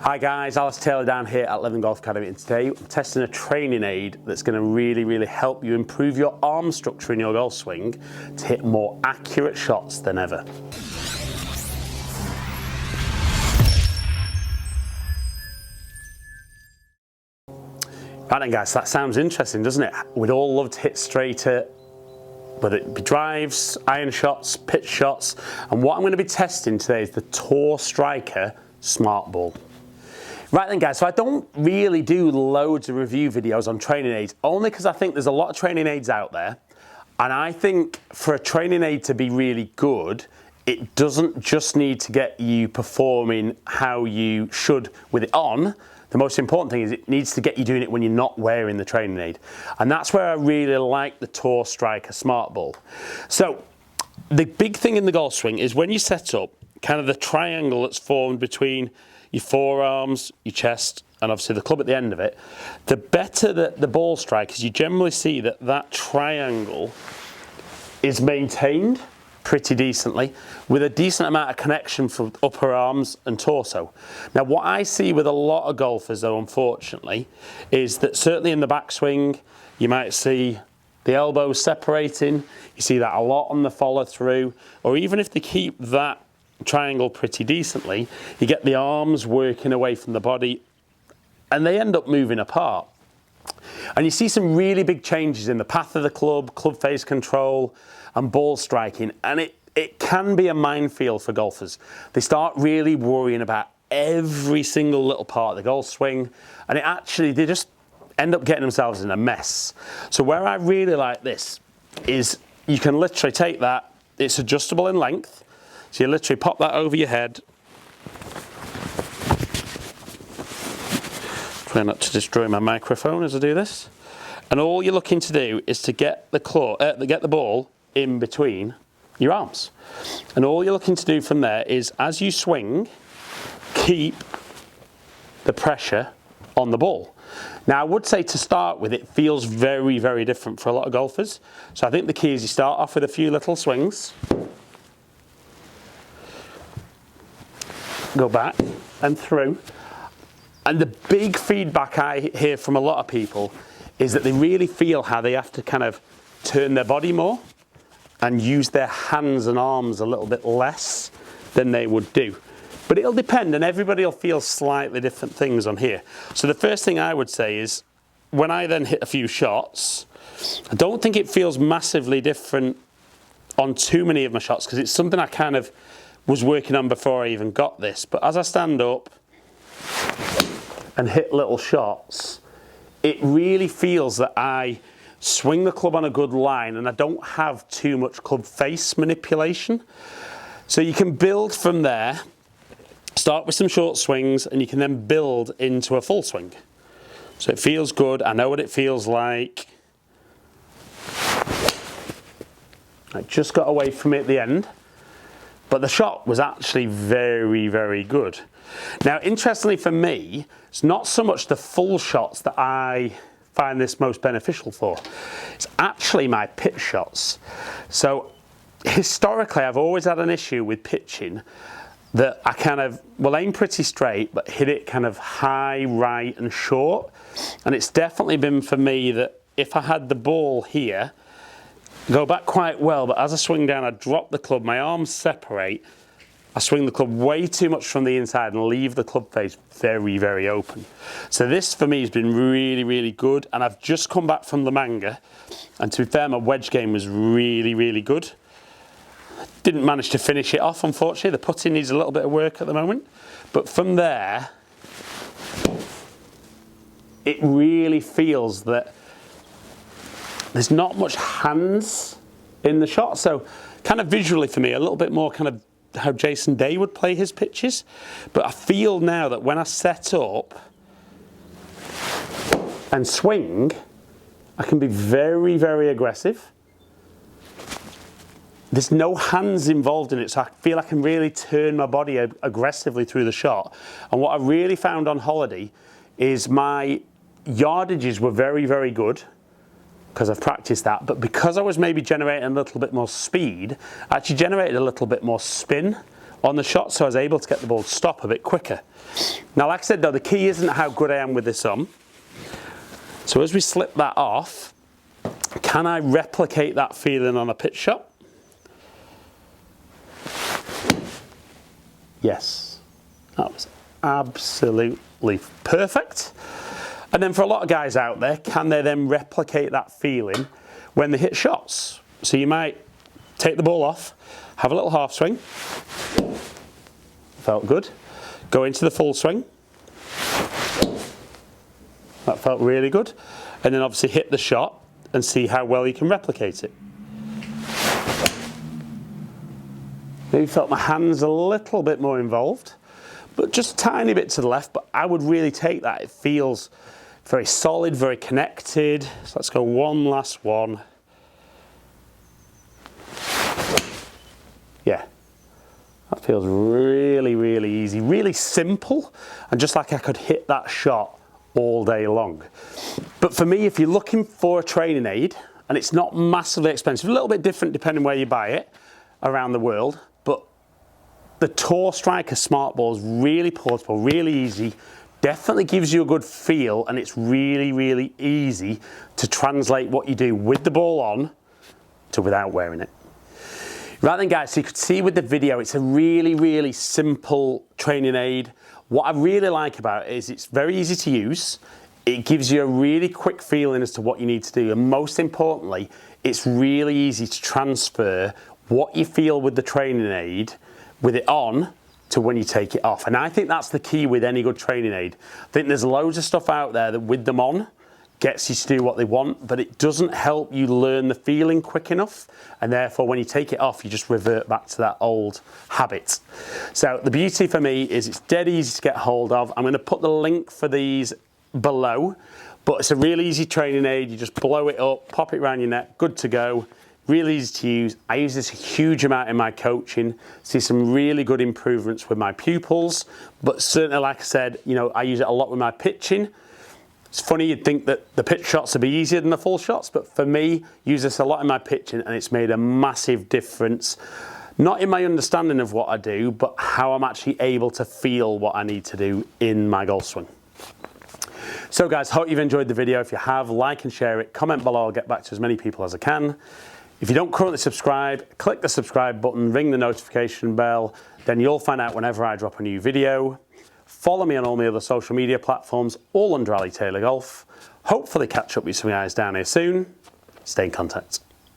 Hi guys, Alex Taylor down here at Living Golf Academy, and today I'm testing a training aid that's going to really help you improve your arm structure in your golf swing to hit more accurate shots than ever. Right then guys, that sounds interesting, doesn't it? We'd all love to hit straighter, whether it be drives, iron shots, pitch shots, and what I'm going to be testing today is the Tour Striker Smart Ball. Right then guys, so I don't really do loads of review videos on training aids, only because I think there's a lot of training aids out there, and I think for a training aid to be really good, it doesn't just need to get you performing how you should with it on. The most important thing is it needs to get you doing it when you're not wearing the training aid. And that's where I really like the Tour Striker Smart Ball. So the big thing in the golf swing is when you set up, kind of the triangle that's formed between your forearms, your chest, and obviously the club at the end of it, the better that the ball strike is, you generally see that that triangle is maintained pretty decently with a decent amount of connection from upper arms and torso. Now what I see with a lot of golfers though, unfortunately, is that certainly in the backswing you might see the elbows separating, you see that a lot on the follow through, or even if they keep that triangle pretty decently, you get the arms working away from the body and they end up moving apart. And you see some really big changes in the path of the club, club face control and ball striking, and it can be a minefield for golfers. They start really worrying about every single little part of the golf swing, and they just end up getting themselves in a mess. So where I really like this is you can literally take that, it's adjustable in length, so you literally pop that over your head. Try not to destroy my microphone as I do this. And all you're looking to do is to get the ball in between your arms. And all you're looking to do from there is, as you swing, keep the pressure on the ball. Now I would say to start with, it feels very different for a lot of golfers. So I think the key is you start off with a few little swings, go back and through. And the big feedback I hear from a lot of people is that they really feel how they have to kind of turn their body more and use their hands and arms a little bit less than they would do. But it'll depend, and everybody will feel slightly different things on here. So the first thing I would say is, when I then hit a few shots, I don't think it feels massively different on too many of my shots, because it's something I kind of was working on before I even got this. But as I stand up and hit little shots, it really feels that I swing the club on a good line and I don't have too much club face manipulation. So you can build from there, start with some short swings, and you can then build into a full swing. So it feels good, I know what it feels like. I just got away from it at the end, but the shot was actually very good. Now interestingly for me, it's not so much the full shots that I find this most beneficial for. It's actually my pitch shots. So historically I've always had an issue with pitching that I kind of will aim pretty straight but hit it kind of high, right and short. And it's definitely been for me that if I had the ball here, go back quite well, but as I swing down I drop the club, my arms separate, I swing the club way too much from the inside and leave the club face very open. So this for me has been really good, and I've just come back from the Manga, and to be fair, my wedge game was really good. Didn't manage to finish it off, unfortunately. The putting needs a little bit of work at the moment, but from there it really feels that there's not much hands in the shot. So kind of visually for me, a little bit more kind of how Jason Day would play his pitches. But I feel now that when I set up and swing, I can be very aggressive. There's no hands involved in it, so I feel I can really turn my body aggressively through the shot. And what I really found on holiday is my yardages were very good, because I've practiced that, but because I was maybe generating a little bit more speed, I actually generated a little bit more spin on the shot, so I was able to get the ball to stop a bit quicker. Now, like I said though, the key isn't how good I am with this on. So as we slip that off, can I replicate that feeling on a pitch shot? Yes, that was absolutely perfect. And then for a lot of guys out there, can they then replicate that feeling when they hit shots? So you might take the ball off, have a little half swing, felt good, go into the full swing, that felt really good, and then obviously hit the shot and see how well you can replicate it. Maybe felt my hands a little bit more involved, but just a tiny bit to the left, but I would really take that. It feels very solid, very connected. So let's go one last one. Yeah, that feels really, really easy, really simple, and just like I could hit that shot all day long. But for me, if you're looking for a training aid, and it's not massively expensive, a little bit different depending where you buy it around the world, but the Tour Striker Smart Ball is really portable, really easy, definitely gives you a good feel, and it's really, really easy to translate what you do with the ball on to without wearing it. Right then guys, so you could see with the video, it's a really, really simple training aid. What I really like about it is it's very easy to use. It gives you a really quick feeling as to what you need to do. And most importantly, it's really easy to transfer what you feel with the training aid, with it on, to when you take it off. And I think that's the key with any good training aid. I think there's loads of stuff out there that with them on, gets you to do what they want, but it doesn't help you learn the feeling quick enough, and therefore when you take it off you just revert back to that old habit. So the beauty for me is it's dead easy to get hold of. I'm going to put the link for these below, but it's a really easy training aid. You just blow it up, pop it around your neck, good to go. Really easy to use. I use this a huge amount in my coaching, see some really good improvements with my pupils, but certainly like I said, you know, I use it a lot with my pitching. It's funny, you'd think that the pitch shots would be easier than the full shots, but for me, use this a lot in my pitching and it's made a massive difference. Not in my understanding of what I do, but how I'm actually able to feel what I need to do in my golf swing. So guys, hope you've enjoyed the video. If you have, like and share it, comment below, I'll get back to as many people as I can. If you don't currently subscribe, click the subscribe button, ring the notification bell, then you'll find out whenever I drop a new video. Follow me on all my other social media platforms, all under Ali Taylor Golf. Hopefully catch up with some guys down here soon. Stay in contact.